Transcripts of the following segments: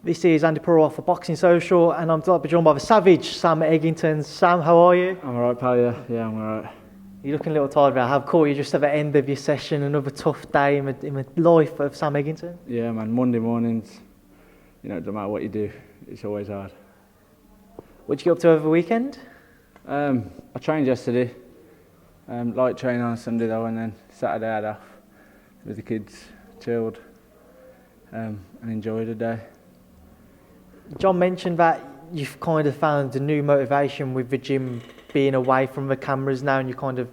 This is Andy Purwell for Boxing Social, and I'm delighted to be joined by the savage, Sam Eggington. Sam, how are you? I'm alright, pal, yeah, I'm alright. You're looking a little tired, but I've caught you just at the end of your session, another tough day in the life of Sam Eggington. Yeah, man, Monday mornings, it doesn't matter what you do, it's always hard. What did you get up to over the weekend? I trained yesterday, light training on Sunday though, and then Saturday I had off with the kids, chilled, and enjoyed the day. John mentioned that you've kind of found a new motivation with the gym being away from the cameras now, and you're kind of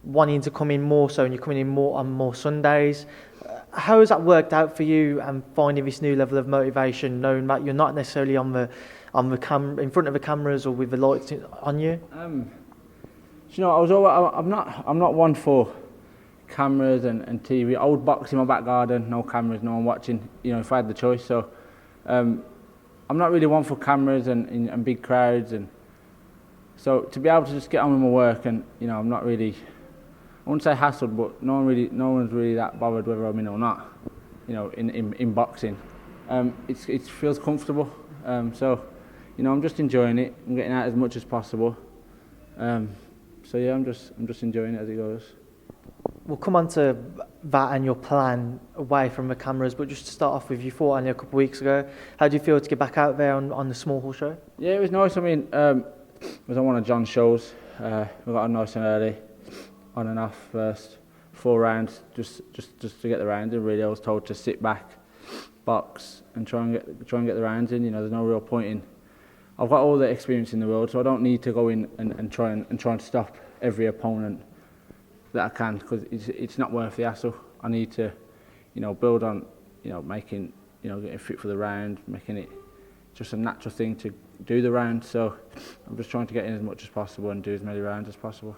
wanting to come in more so, and you're coming in more on more Sundays. How has that worked out for you, and finding this new level of motivation, knowing that you're not necessarily on the camera, in front of the cameras, or with the lights on you? I'm not one for cameras and TV. I would box in my back garden, no cameras, no one watching. If I had the choice, so. I'm not really one for cameras and big crowds, and so to be able to just get on with my work, and I'm not really, I wouldn't say hassled, but no one's really that bothered whether I'm in or not. In boxing, it feels comfortable. So I'm just enjoying it. I'm getting out as much as possible. So yeah, I'm just enjoying it as it goes. We'll come on to that and your plan away from the cameras, but just to start off with, you fought only a couple of weeks ago. How do you feel to get back out there on the small hall show? Yeah, it was nice. I mean, it was on one of John's shows. We got on nice and early, on and off first 4 rounds, just to get the round in. Really, I was told to sit back, box, and try and get the rounds in. There's no real point in. I've got all the experience in the world, so I don't need to go in and try and stop every opponent that I can, because it's not worth the hassle. I need to, build on, making, getting fit for the round, making it just a natural thing to do the round. So I'm just trying to get in as much as possible and do as many rounds as possible.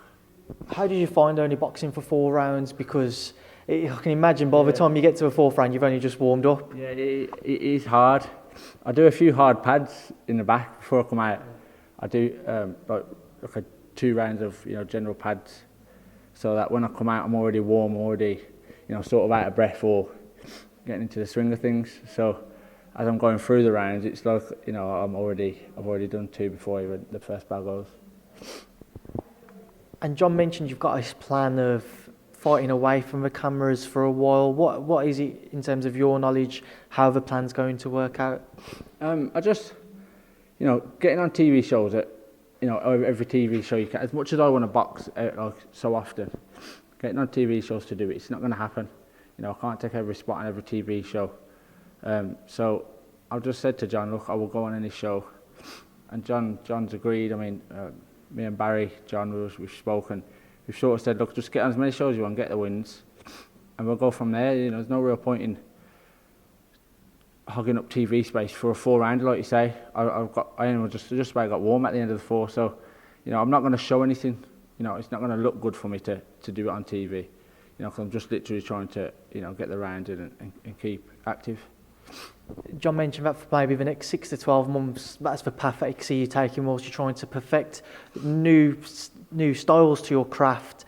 How did you find only boxing for 4 rounds? Because I can imagine by the time you get to the 4th round, you've only just warmed up. Yeah, it is hard. I do a few hard pads in the back before I come out. I do like 2 rounds of general pads, so that when I come out, I'm already warm, already, sort of out of breath or getting into the swing of things. So as I'm going through the rounds, it's like, I've already done 2 before even the first bell goes. And John mentioned you've got this plan of fighting away from the cameras for a while. What is it, in terms of your knowledge, how the plan's going to work out? I just, getting on TV shows that, every TV show you can. As much as I want to box so often, getting on TV shows to do it, it's not going to happen. I can't take every spot on every TV show. So I've just said to John, look, I will go on any show, and John's agreed. I mean, me and Barry, John, we've spoken. We've sort of said, look, just get on as many shows as you want, get the wins, and we'll go from there. There's no real point in hogging up TV space for a 4 rounder, like you say. I just about got warm at the end of the 4, so I'm not going to show anything. It's not going to look good for me to do it on TV. Because I'm just literally trying to get the round in and keep active. John mentioned that for maybe the next 6 to 12 months, that's the path that I see you taking, whilst you're trying to perfect new styles to your craft.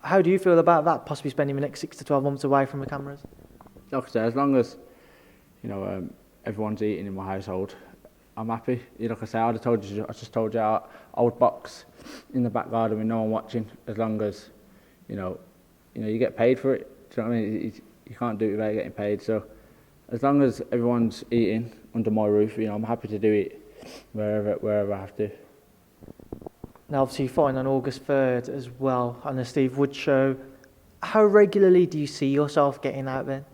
How do you feel about that, possibly spending the next 6 to 12 months away from the cameras? Like I say, as long as everyone's eating in my household, I'm happy. Like I say, I just told you I would box in the back garden with no one watching, as long as you get paid for it. Do you know what I mean? You can't do it without getting paid. So as long as everyone's eating under my roof, I'm happy to do it wherever I have to. Now, obviously, you're fighting on August 3rd as well on the Steve Wood show. How regularly do you see yourself getting out there?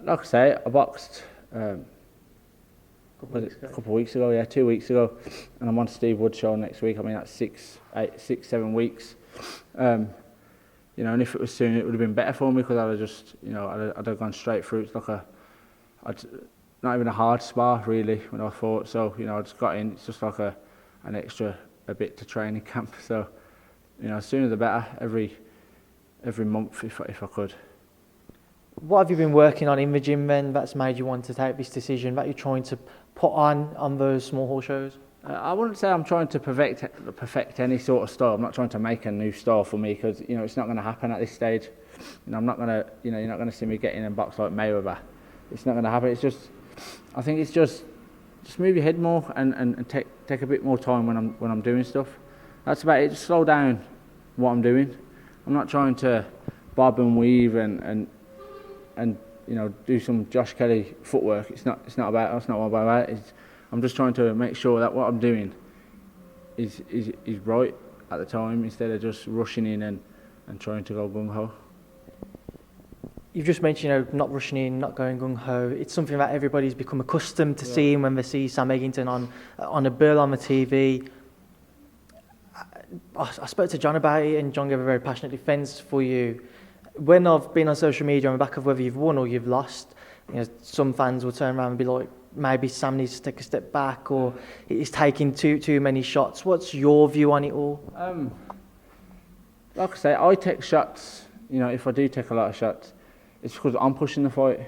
Like I say, I boxed a couple of weeks ago, 2 weeks ago, and I'm on Steve Wood show next week. I mean, that's 7 weeks. And if it was soon, it would have been better for me, because I'd have just, I'd have gone straight through. It's like not even a hard spar really when I fought. So I just got in. It's just like an extra bit to training camp. So sooner the better. Every month if I could. What have you been working on in the gym then that's made you want to take this decision, that you're trying to put on those small hall shows? I wouldn't say I'm trying to perfect any sort of style. I'm not trying to make a new style for me, because it's not going to happen at this stage. I'm not going to, you're not going to see me get in and box like Mayweather. It's not going to happen. It's just I think it's just move your head more and take a bit more time when I'm doing stuff. That's about it. Just slow down what I'm doing. I'm not trying to bob and weave and do some Josh Kelly footwork. It's not about. That's not what I'm about. I'm just trying to make sure that what I'm doing is right at the time, instead of just rushing in and trying to go gung ho. You've just mentioned, not rushing in, not going gung ho. It's something that everybody's become accustomed to seeing when they see Sam Eggington on a bill on the TV. I spoke to John about it, and John gave a very passionate defence for you. When I've been on social media on the back of whether you've won or you've lost, some fans will turn around and be like, maybe Sam needs to take a step back, or he's taking too many shots. What's your view on it all? Like I say, I take shots. If I do take a lot of shots, it's because I'm pushing the fight.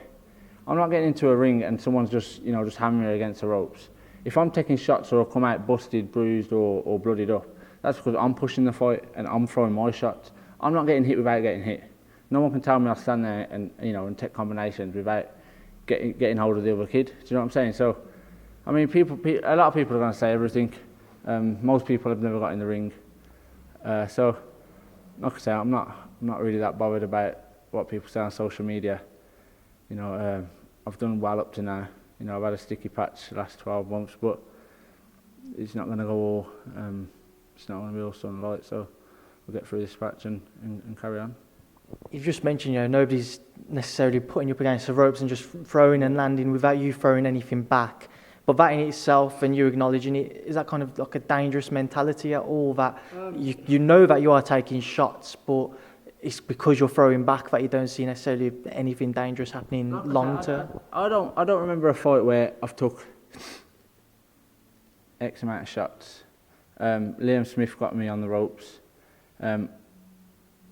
I'm not getting into a ring and someone's just hammering me against the ropes. If I'm taking shots or I come out busted, bruised or bloodied up, that's because I'm pushing the fight and I'm throwing my shots. I'm not getting hit without getting hit. No one can tell me I'll stand there and take combinations without getting hold of the other kid. Do you know what I'm saying? So, I mean, a lot of people are going to say everything. Most people have never got in the ring. So, like I say, I'm not really that bothered about what people say on social media. I've done well up to now. I've had a sticky patch the last 12 months, but it's not going to go all. It's not going to be all sunlight. So we'll get through this patch and carry on. You've just mentioned, nobody's necessarily putting you up against the ropes and just throwing and landing without you throwing anything back. But that in itself, and you acknowledging it, is that kind of like a dangerous mentality at all? That you know that you are taking shots, but it's because you're throwing back that you don't see necessarily anything dangerous happening long term. I don't remember a fight where I've took X amount of shots. Liam Smith got me on the ropes.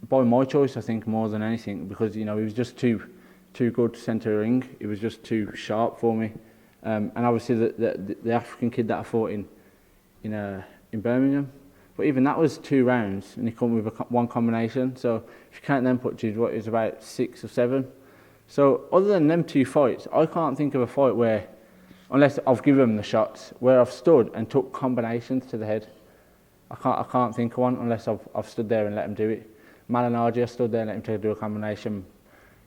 By my choice, I think, more than anything, because he was just too good centre ring. He was just too sharp for me, and obviously the African kid that I fought in Birmingham, but even that was 2 rounds, and he come with one combination. So if you count them punches, it was about 6 or 7. So other than them 2 fights, I can't think of a fight where, unless I've given him the shots, where I've stood and took combinations to the head. I can't think of one unless I've stood there and let him do it. Malinaji, I stood there and let him do a combination.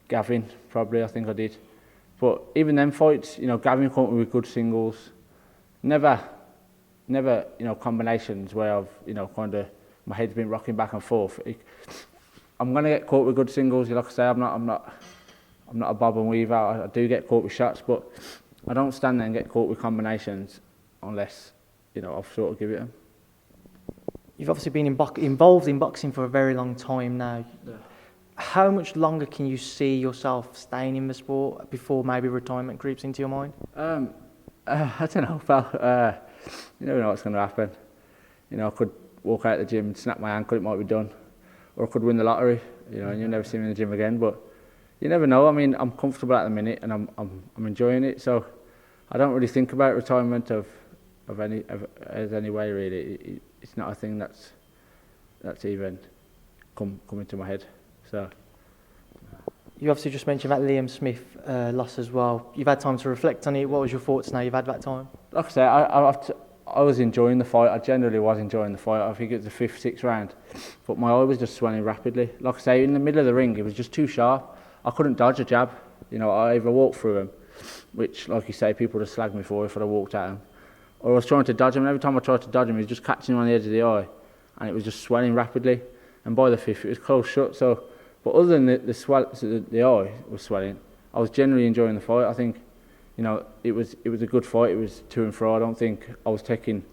Gavin, probably, I think I did. But even them fights, Gavin caught me with good singles. Never, combinations where I've, kind of, my head's been rocking back and forth. I'm going to get caught with good singles. Like I say, I'm not a bob and weave out. I do get caught with shots, but I don't stand there and get caught with combinations unless, I've sort of give it them. You've obviously been involved in boxing for a very long time now. Yeah. How much longer can you see yourself staying in the sport before maybe retirement creeps into your mind? I don't know, pal. You never know what's going to happen. I could walk out the gym and snap my ankle, it might be done. Or I could win the lottery, and you'll never see me in the gym again. But you never know. I mean, I'm comfortable at the minute and I'm enjoying it. So I don't really think about retirement as any way, really. It's not a thing that's even come into my head. So you obviously just mentioned that Liam Smith loss as well. You've had time to reflect on it. What was your thoughts now you've had that time? Like I say, I was enjoying the fight. I generally was enjoying the fight. I think it was the 5th, 6th round, but my eye was just swelling rapidly. Like I say, in the middle of the ring, it was just too sharp. I couldn't dodge a jab. I either walked through him, which, like you say, people would have slagged me for if I'd have walked at him. Or I was trying to dodge him, and every time I tried to dodge him, he was just catching him on the edge of the eye, and it was just swelling rapidly. And by the 5th, it was close shut. So, but other than the eye was swelling, I was generally enjoying the fight. I think, it was a good fight. It was to and fro. I don't think I was taking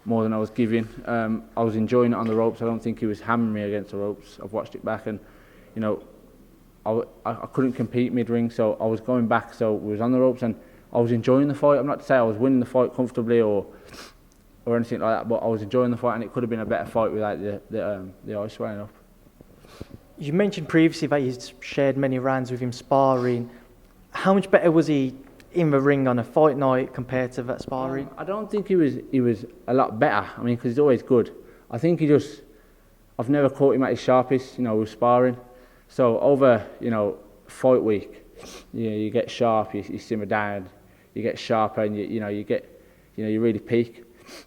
more than I was giving. I was enjoying it on the ropes. I don't think he was hammering me against the ropes. I've watched it back, and I couldn't compete mid-ring, so I was going back. So we was on the ropes, and I was enjoying the fight. I'm not to say I was winning the fight comfortably or anything like that, but I was enjoying the fight, and it could have been a better fight without the eye swelling up. You mentioned previously that you shared many rounds with him sparring. How much better was he in the ring on a fight night compared to that sparring? I don't think he was a lot better. I mean, because he's always good. I think I've never caught him at his sharpest, with sparring. So over, fight week, you get sharp, you simmer down, get sharper, and you really peak.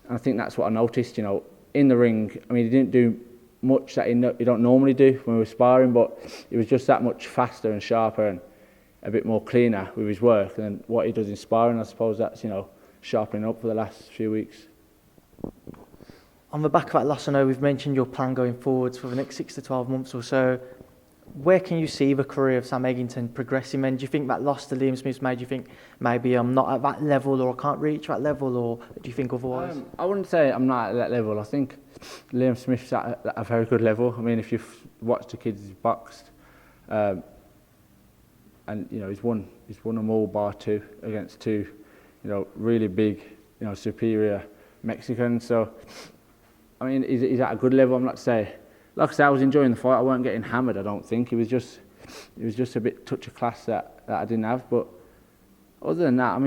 And I think that's what I noticed. In the ring, I mean, he didn't do much that he don't normally do when we were sparring, but he was just that much faster and sharper and a bit more cleaner with his work than what he does in sparring. I suppose that's sharpening up for the last few weeks. On the back of that loss, I know we've mentioned your plan going forwards for the next 6 to 12 months or so. Where can you see the career of Sam Eggington progressing? And do you think that loss to Liam Smith's made you think maybe I'm not at that level, or I can't reach that level, or do you think otherwise? I wouldn't say I'm not at that level. I think Liam Smith's at a very good level. I mean, if you've watched the kids he's boxed, and he's won them all bar two against two, really big, superior Mexicans. So, I mean, he's at a good level. I'm not saying. Like I said, I was enjoying the fight. I weren't getting hammered, I don't think. It was just a bit touch of class that I didn't have. But other than that,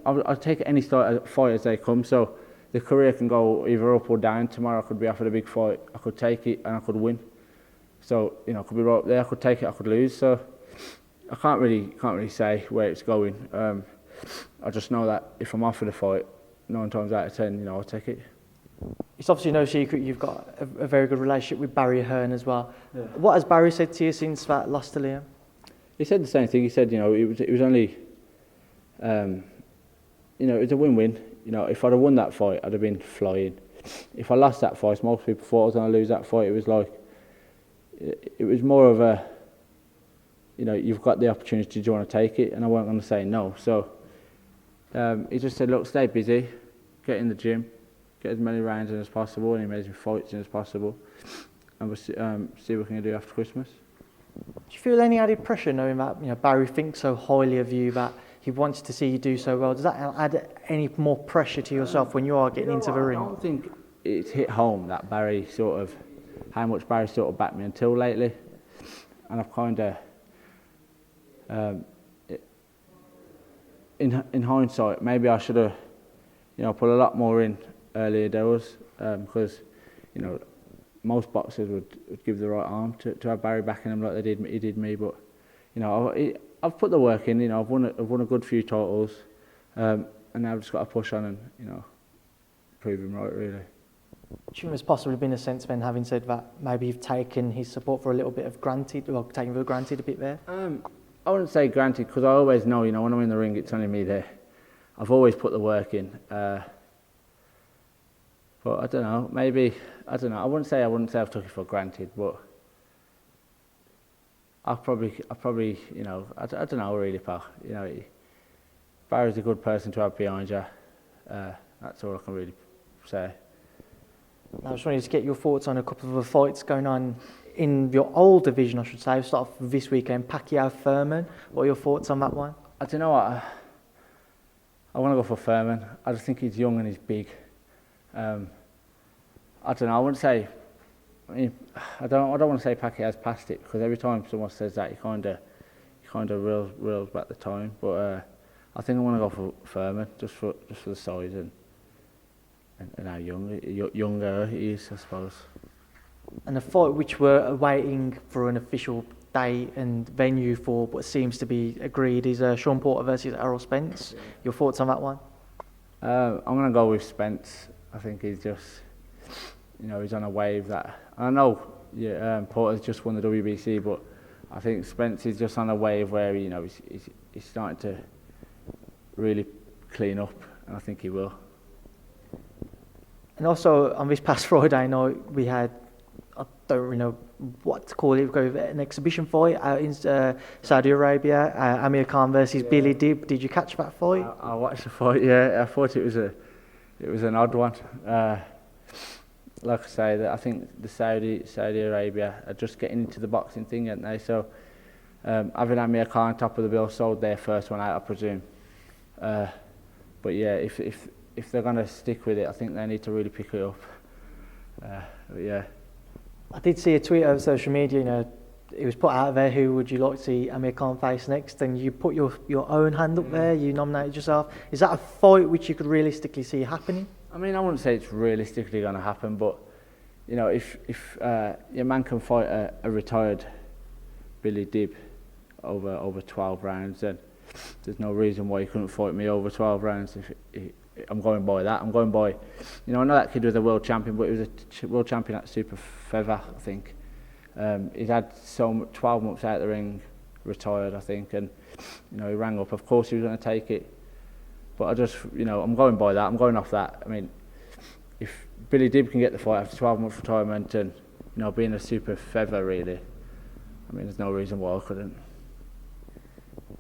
I'll take any fight as they come. So the career can go either up or down. Tomorrow I could be offered a big fight. I could take it and I could win. So I could be right up there. I could take it. I could lose. So I can't really say where it's going. I just know that if I'm offered a fight, 9 times out of 10, I'll take it. It's obviously no secret you've got a very good relationship with Barry Hearn as well. Yeah. What has Barry said to you since that loss to Liam? He said the same thing. He said, it was only, it was a win-win. If I'd have won that fight, I'd have been flying. If I lost that fight, most people thought I was going to lose that fight. It was more of a, you've got the opportunity, do you want to take it? And I weren't going to say no. So he just said, look, stay busy, get in the gym, get as many rounds in as possible and as many fights in as possible, and we'll see what we can do after Christmas. Do you feel any added pressure knowing that Barry thinks so highly of you, that he wants to see you do so well? Does that add any more pressure to yourself when you are getting into the ring? I don't think it's hit home that how much Barry sort of backed me until lately, and I've kind of in hindsight maybe I should have put a lot more in earlier doors, because most boxers would give the right arm to have Barry backing him like he did me. But I've put the work in. I've won a good few titles, and now I've just got to push on and prove him right, really. Do you think there's possibly been a sense then, having said that, maybe you've taken his support for a little bit of granted, or taken for granted a bit there? I wouldn't say granted, because I always know, when I'm in the ring, it's only me there. I've always put the work in. But I don't know, I wouldn't say I've took it for granted, but I probably, I don't know really, pal. Barry's a good person to have behind you. That's all I can really say. I just wanted to get your thoughts on a couple of the fights going on in your old division, I should say. We'll start off this weekend, Pacquiao Furman. What are your thoughts on that one? I don't know what. I want to go for Furman. I just think he's young and he's big. I don't know. I wouldn't say. I don't want to say Pacquiao's past it, because every time someone says that, he kind of reels back the time. But I think I want to go for Furman just for the size and how younger he is, I suppose. And the fight which we're waiting for an official date and venue for, but seems to be agreed, is Sean Porter versus Errol Spence. Your thoughts on that one? I'm going to go with Spence. I think he's just, he's on a wave that, I know Porter's just won the WBC, but I think Spence is just on a wave where, he's starting to really clean up, and I think he will. And also, on this past Friday night, we had, I don't really know what to call it, an exhibition fight out in Saudi Arabia, Amir versus Billy Dib. Did you catch that fight? I watched the fight, yeah. I thought it was an odd one. Like I say, I think the Saudi Arabia are just getting into the boxing thing, aren't they? So having Amir Khan top of the bill sold their first one out, I presume. But yeah, if they're going to stick with it, I think they need to really pick it up. But yeah. I did see a tweet over social media, it was put out there, who would you like to see Amir Khan face next? And you put your own hand up there, you nominated yourself. Is that a fight which you could realistically see happening? I wouldn't say it's realistically going to happen, but, if your man can fight a retired Billy Dib over 12 rounds, then there's no reason why he couldn't fight me over 12 rounds. I'm going by that. I'm going by, I know that kid was a world champion, but he was a world champion at super feather, I think. He'd had 12 months out of the ring, retired, I think, and he rang up. Of course, he was going to take it, but I just, I'm going by that. I'm going off that. I mean, if Billy Dib can get the fight after 12 months retirement and being a super feather, really, I mean, there's no reason why I couldn't.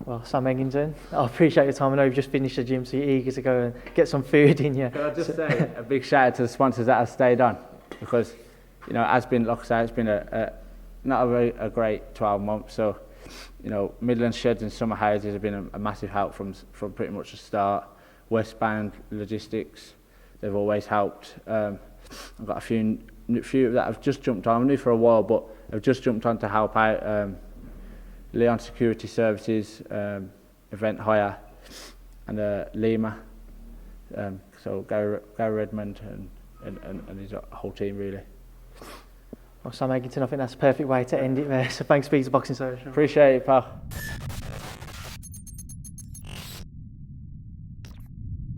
Well, Sam Eggington, I appreciate your time. I know you've just finished the gym, so you're eager to go and get some food in you. Can I just say a big shout out to the sponsors that have stayed on, because it has been, like I say, it's been not a great 12 months. So Midland Sheds and Summer Houses have been a massive help from pretty much the start. Westbound Logistics, they've always helped. I've got a few that have just jumped on. I'm new for a while, but have just jumped on to help out. Leon Security Services, Event Hire, and Lima. So Gary Redmond and his whole team, really. Well, Sam Eggington, I think that's a perfect way to end it there. So thanks for speaking to Boxing Social. Appreciate it, pal.